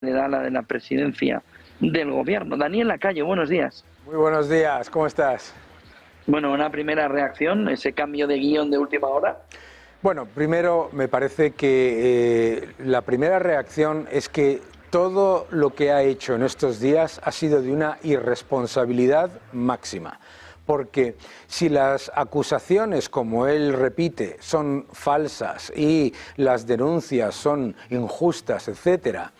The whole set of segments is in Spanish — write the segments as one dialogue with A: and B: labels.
A: le da la de la presidencia del gobierno. Daniel Lacalle, buenos días.
B: Muy buenos días, ¿cómo estás?
A: Bueno, una primera reacción, ese cambio de guión de última hora.
B: Bueno, primero me parece que la primera reacción es que todo lo que ha hecho en estos días ha sido de una irresponsabilidad máxima. Porque si las acusaciones, como él repite, son falsas y las denuncias son injustas, etcétera,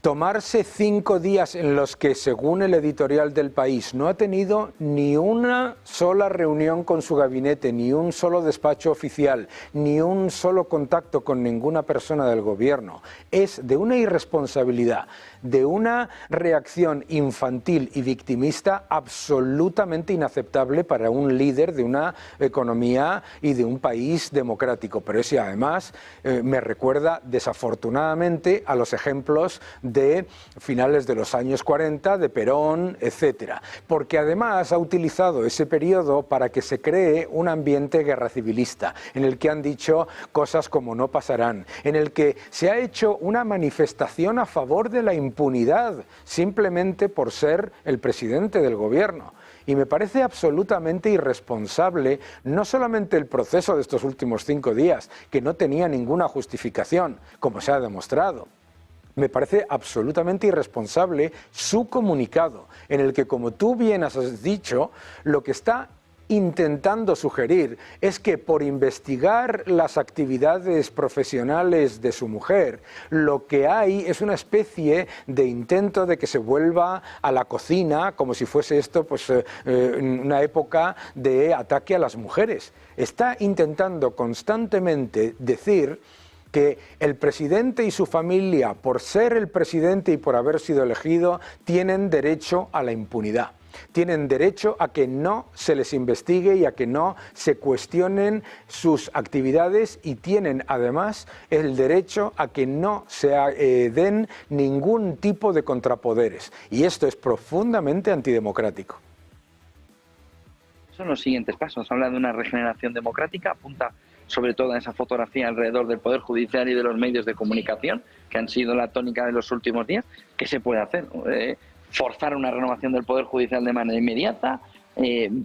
B: tomarse 5 días en los que, según el editorial del País, no ha tenido ni una sola reunión con su gabinete, ni un solo despacho oficial, ni un solo contacto con ninguna persona del gobierno, es de una irresponsabilidad, de una reacción infantil y victimista absolutamente inaceptable para un líder de una economía y de un país democrático. Pero ese además me recuerda desafortunadamente a los ejemplos de finales de los años 40, de Perón, etcétera, porque además ha utilizado ese periodo para que se cree un ambiente guerra civilista, en el que han dicho cosas como no pasarán, en el que se ha hecho una manifestación a favor de la impunidad, simplemente por ser el presidente del gobierno. Y me parece absolutamente irresponsable no solamente el proceso de estos últimos 5 días, que no tenía ninguna justificación, como se ha demostrado. Me parece absolutamente irresponsable su comunicado, en el que, como tú bien has dicho, lo que está intentando sugerir es que por investigar las actividades profesionales de su mujer, lo que hay es una especie de intento de que se vuelva a la cocina, como si fuese esto pues una época de ataque a las mujeres. Está intentando constantemente decir que el presidente y su familia, por ser el presidente y por haber sido elegido, tienen derecho a la impunidad. Tienen derecho a que no se les investigue y a que no se cuestionen sus actividades, y tienen además el derecho a que no se den ningún tipo de contrapoderes. Y esto es profundamente antidemocrático.
A: Son los siguientes pasos. Habla de una regeneración democrática, apunta sobre todo a esa fotografía alrededor del Poder Judicial y de los medios de comunicación, que han sido la tónica de los últimos días. ¿Qué se puede hacer? Forzar una renovación del Poder Judicial de manera inmediata,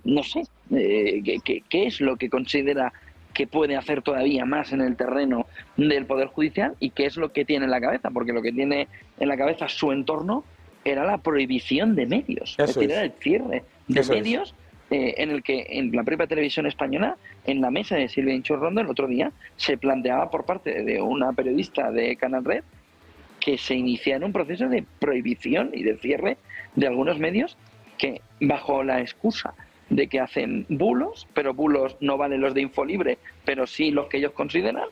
A: no sé, ¿qué es lo que considera que puede hacer todavía más en el terreno del Poder Judicial y qué es lo que tiene en la cabeza? Porque lo que tiene en la cabeza su entorno era la prohibición de medios, es decir, era el cierre de medios. En el que en la propia televisión española, en la mesa de Silvia Inchurrondo, el otro día, se planteaba por parte de una periodista de Canal Red que se iniciara un proceso de prohibición y de cierre de algunos medios que, bajo la excusa de que hacen bulos, pero bulos no valen los de Infolibre, pero sí los que ellos consideran.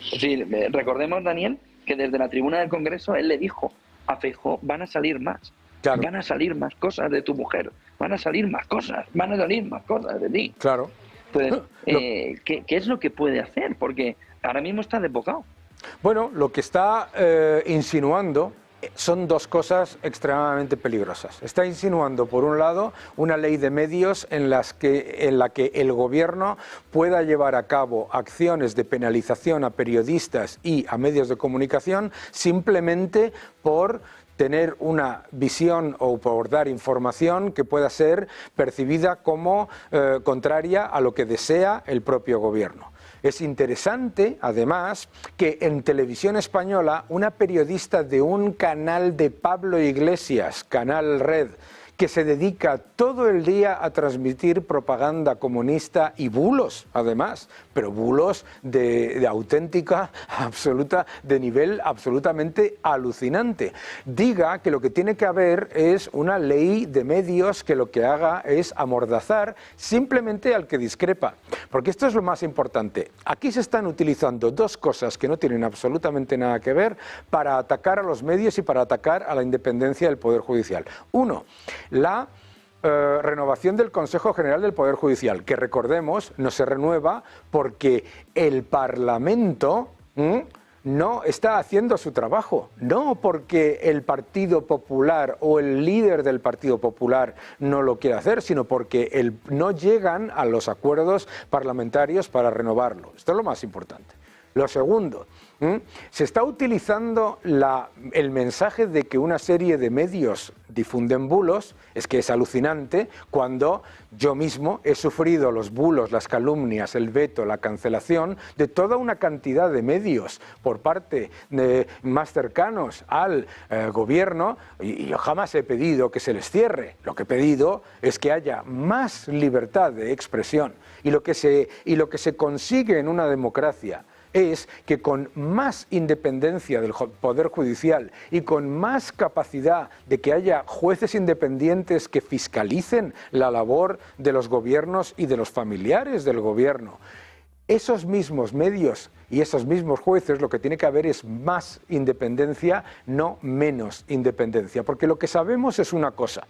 A: Es decir, recordemos, Daniel, que desde la tribuna del Congreso él le dijo a Feijóo: van a salir más. Claro. Van a salir más cosas de tu mujer, van a salir más cosas de ti.
B: Claro.
A: Entonces, ¿qué es lo que puede hacer? Porque ahora mismo está desbocado.
B: Bueno, lo que está insinuando son dos cosas extremadamente peligrosas. Está insinuando, por un lado, una ley de medios en la que el gobierno pueda llevar a cabo acciones de penalización a periodistas y a medios de comunicación simplemente por tener una visión o por dar información que pueda ser percibida como contraria a lo que desea el propio gobierno. Es interesante, además, que en Televisión Española una periodista de un canal de Pablo Iglesias, Canal Red, que se dedica todo el día a transmitir propaganda comunista y bulos, además, pero bulos de auténtica, absoluta, de nivel absolutamente alucinante, diga que lo que tiene que haber es una ley de medios que lo que haga es amordazar simplemente al que discrepa. Porque esto es lo más importante. Aquí se están utilizando dos cosas que no tienen absolutamente nada que ver para atacar a los medios y para atacar a la independencia del Poder Judicial. Uno, la renovación del Consejo General del Poder Judicial, que recordemos no se renueva porque el Parlamento no está haciendo su trabajo, no porque el Partido Popular o el líder del Partido Popular no lo quiere hacer, sino porque no llegan a los acuerdos parlamentarios para renovarlo. Esto es lo más importante. Lo segundo, se está utilizando el mensaje de que una serie de medios difunden bulos. Es que es alucinante cuando yo mismo he sufrido los bulos, las calumnias, el veto, la cancelación de toda una cantidad de medios por parte de más cercanos al gobierno, y yo jamás he pedido que se les cierre. Lo que he pedido es que haya más libertad de expresión, y lo que se consigue en una democracia es que con más independencia del Poder Judicial y con más capacidad de que haya jueces independientes que fiscalicen la labor de los gobiernos y de los familiares del gobierno, esos mismos medios y esos mismos jueces, lo que tiene que haber es más independencia, no menos independencia, porque lo que sabemos es una cosa.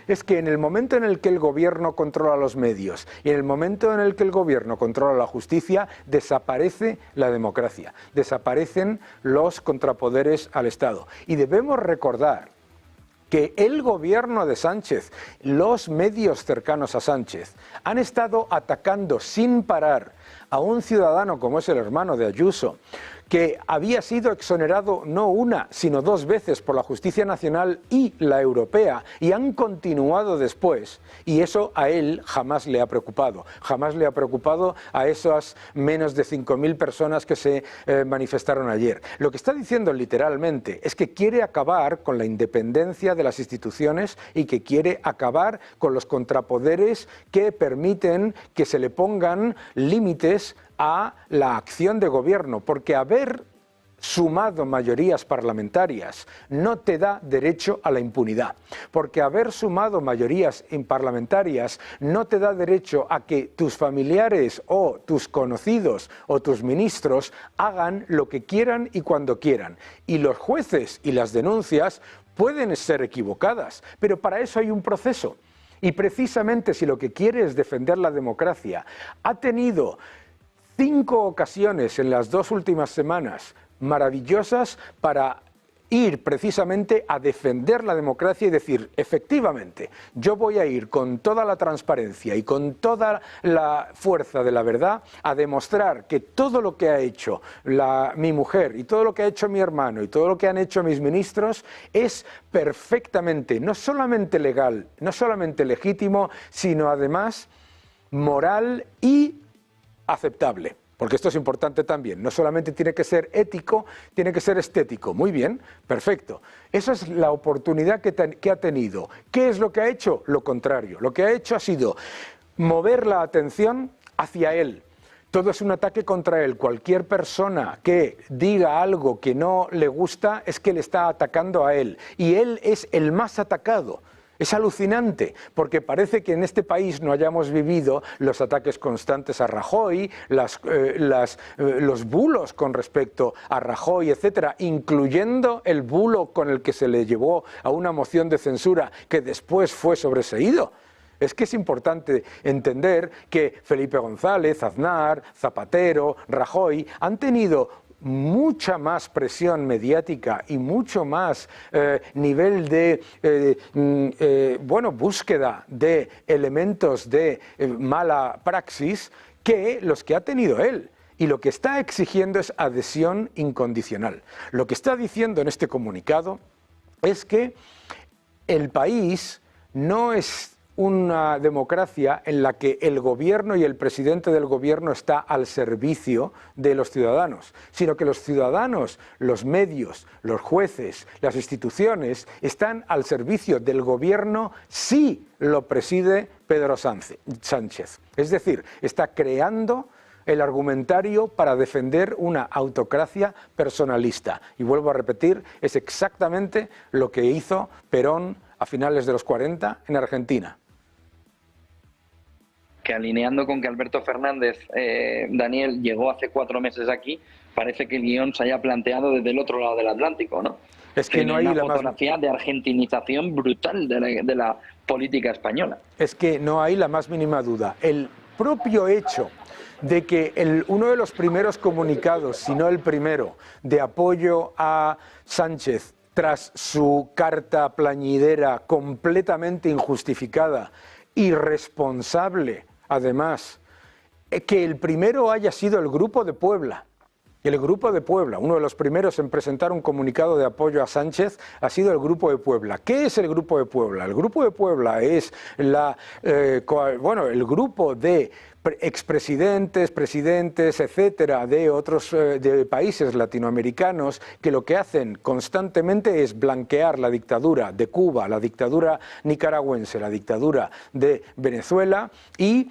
B: Es que en el momento en el que el gobierno controla los medios y en el momento en el que el gobierno controla la justicia, desaparece la democracia, desaparecen los contrapoderes al Estado. Y debemos recordar que el gobierno de Sánchez, los medios cercanos a Sánchez, han estado atacando sin parar a un ciudadano como es el hermano de Ayuso, que había sido exonerado no una, sino 2 veces por la Justicia Nacional y la Europea, y han continuado después, y eso a él jamás le ha preocupado a esas menos de 5.000 personas que se manifestaron ayer. Lo que está diciendo literalmente es que quiere acabar con la independencia de las instituciones y que quiere acabar con los contrapoderes que permiten que se le pongan límites a la acción de gobierno, porque haber sumado mayorías parlamentarias no te da derecho a la impunidad, porque haber sumado mayorías parlamentarias no te da derecho a que tus familiares o tus conocidos o tus ministros hagan lo que quieran y cuando quieran. Y los jueces y las denuncias pueden ser equivocadas, pero para eso hay un proceso. Y precisamente si lo que quiere es defender la democracia, ha tenido 5 ocasiones en las 2 últimas semanas maravillosas para ir precisamente a defender la democracia y decir, efectivamente, yo voy a ir con toda la transparencia y con toda la fuerza de la verdad a demostrar que todo lo que ha hecho mi mujer y todo lo que ha hecho mi hermano y todo lo que han hecho mis ministros es perfectamente, no solamente legal, no solamente legítimo, sino además moral y aceptable, porque esto es importante también, no solamente tiene que ser ético, tiene que ser estético. Muy bien, perfecto. Esa es la oportunidad que ha tenido. ¿Qué es lo que ha hecho? Lo contrario. Lo que ha hecho ha sido mover la atención hacia él. Todo es un ataque contra él. Cualquier persona que diga algo que no le gusta es que le está atacando a él. Y él es el más atacado. Es alucinante, porque parece que en este país no hayamos vivido los ataques constantes a Rajoy, los bulos con respecto a Rajoy, etcétera, incluyendo el bulo con el que se le llevó a una moción de censura que después fue sobreseído. Es que es importante entender que Felipe González, Aznar, Zapatero, Rajoy han tenido mucha más presión mediática y mucho más nivel de búsqueda de elementos de mala praxis que los que ha tenido él. Y lo que está exigiendo es adhesión incondicional. Lo que está diciendo en este comunicado es que el país no es una democracia en la que el gobierno y el presidente del gobierno está al servicio de los ciudadanos, sino que los ciudadanos, los medios, los jueces, las instituciones están al servicio del gobierno si lo preside Pedro Sánchez. Es decir, está creando el argumentario para defender una autocracia personalista. Y vuelvo a repetir, es exactamente lo que hizo Perón a finales de los 40 en Argentina.
A: Que alineando con que Alberto Fernández, Daniel, llegó hace 4 meses aquí, parece que el guión se haya planteado desde el otro lado del Atlántico, ¿no?
B: Es que no hay
A: una fotografía de argentinización brutal de la política española.
B: Es que no hay la más mínima duda. El propio hecho de que uno de los primeros comunicados, si no el primero, de apoyo a Sánchez tras su carta plañidera completamente injustificada, irresponsable, además, que el primero haya sido el Grupo de Puebla, El Grupo de Puebla, uno de los primeros en presentar un comunicado de apoyo a Sánchez, ha sido el Grupo de Puebla. ¿Qué es el Grupo de Puebla? El Grupo de Puebla es el grupo de expresidentes, presidentes, etcétera, de otros de países latinoamericanos que lo que hacen constantemente es blanquear la dictadura de Cuba, la dictadura nicaragüense, la dictadura de Venezuela y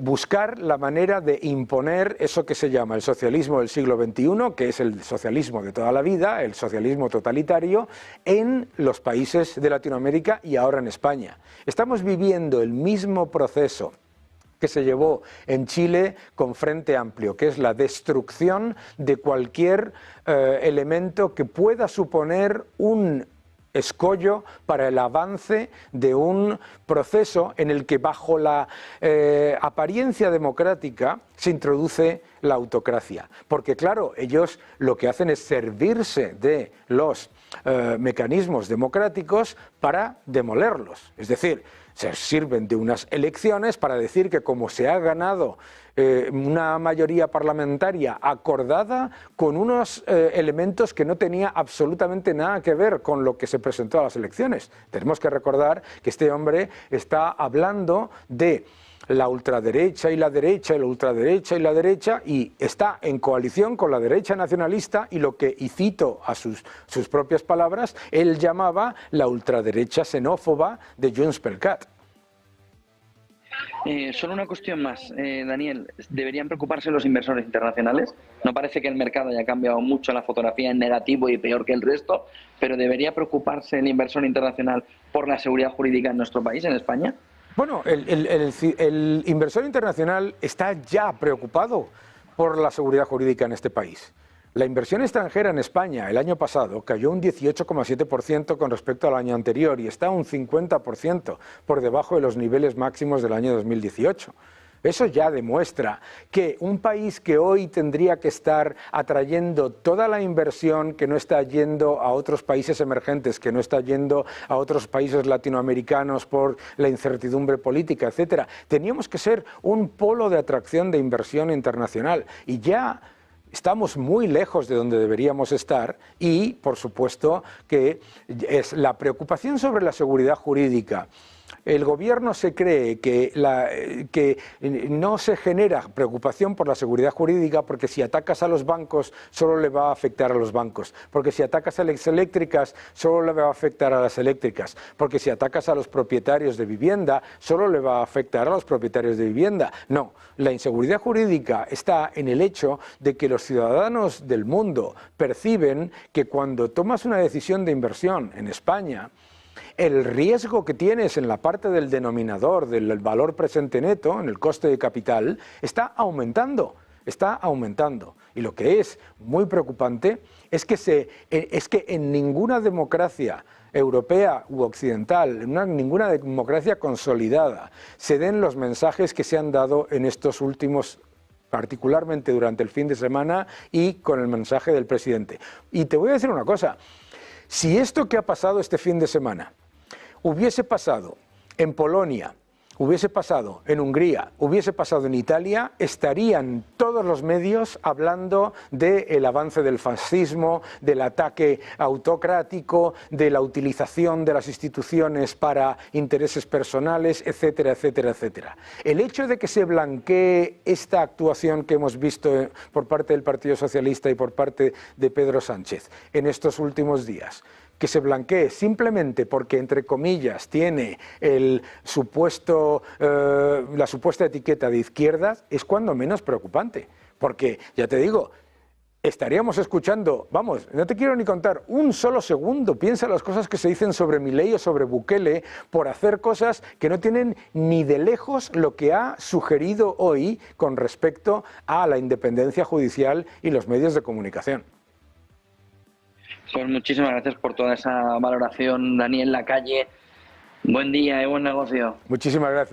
B: buscar la manera de imponer eso que se llama el socialismo del siglo XXI, que es el socialismo de toda la vida, el socialismo totalitario, en los países de Latinoamérica y ahora en España. Estamos viviendo el mismo proceso que se llevó en Chile con Frente Amplio, que es la destrucción de cualquier elemento que pueda suponer un escollo para el avance de un proceso en el que bajo la apariencia democrática se introduce la autocracia. Porque claro, ellos lo que hacen es servirse de los mecanismos democráticos para demolerlos. Es decir, se sirven de unas elecciones para decir que como se ha ganado una mayoría parlamentaria acordada con unos elementos que no tenía absolutamente nada que ver con lo que se presentó a las elecciones. Tenemos que recordar que este hombre está hablando de la ultraderecha y la derecha, y la ultraderecha y la derecha, y está en coalición con la derecha nacionalista y lo que, y cito a sus propias palabras, él llamaba la ultraderecha xenófoba de Junts per Cat.
A: Solo una cuestión más, Daniel. ¿Deberían preocuparse los inversores internacionales? No parece que el mercado haya cambiado mucho la fotografía en negativo y peor que el resto, pero ¿debería preocuparse el inversor internacional por la seguridad jurídica en nuestro país, en España?
B: Bueno, el inversor internacional está ya preocupado por la seguridad jurídica en este país. La inversión extranjera en España el año pasado cayó un 18,7% con respecto al año anterior y está un 50% por debajo de los niveles máximos del año 2018. Eso ya demuestra que un país que hoy tendría que estar atrayendo toda la inversión que no está yendo a otros países emergentes, que no está yendo a otros países latinoamericanos por la incertidumbre política, etcétera, teníamos que ser un polo de atracción de inversión internacional y ya estamos muy lejos de donde deberíamos estar y, por supuesto, que es la preocupación sobre la seguridad jurídica. El gobierno se cree que no se genera preocupación por la seguridad jurídica porque si atacas a los bancos solo le va a afectar a los bancos, porque si atacas a las eléctricas solo le va a afectar a las eléctricas, porque si atacas a los propietarios de vivienda solo le va a afectar a los propietarios de vivienda. No, la inseguridad jurídica está en el hecho de que los ciudadanos del mundo perciben que cuando tomas una decisión de inversión en España, el riesgo que tienes en la parte del denominador del valor presente neto, en el coste de capital, está aumentando. Y lo que es muy preocupante es que en ninguna democracia europea u occidental, en ninguna democracia consolidada, se den los mensajes que se han dado en estos últimos, particularmente durante el fin de semana y con el mensaje del presidente. Y te voy a decir una cosa, si esto que ha pasado este fin de semana hubiese pasado en Polonia, hubiese pasado en Hungría, hubiese pasado en Italia, estarían todos los medios hablando del avance del fascismo, del ataque autocrático, de la utilización de las instituciones para intereses personales, etcétera, etcétera, etcétera. El hecho de que se blanquee esta actuación que hemos visto por parte del Partido Socialista y por parte de Pedro Sánchez en estos últimos días, que se blanquee simplemente porque, entre comillas, tiene la supuesta etiqueta de izquierdas, es cuando menos preocupante. Porque, ya te digo, estaríamos escuchando, vamos, no te quiero ni contar, un solo segundo, piensa las cosas que se dicen sobre Milei o sobre Bukele por hacer cosas que no tienen ni de lejos lo que ha sugerido hoy con respecto a la independencia judicial y los medios de comunicación.
A: Pues muchísimas gracias por toda esa valoración, Daniel Lacalle. Buen día y buen negocio.
B: Muchísimas gracias.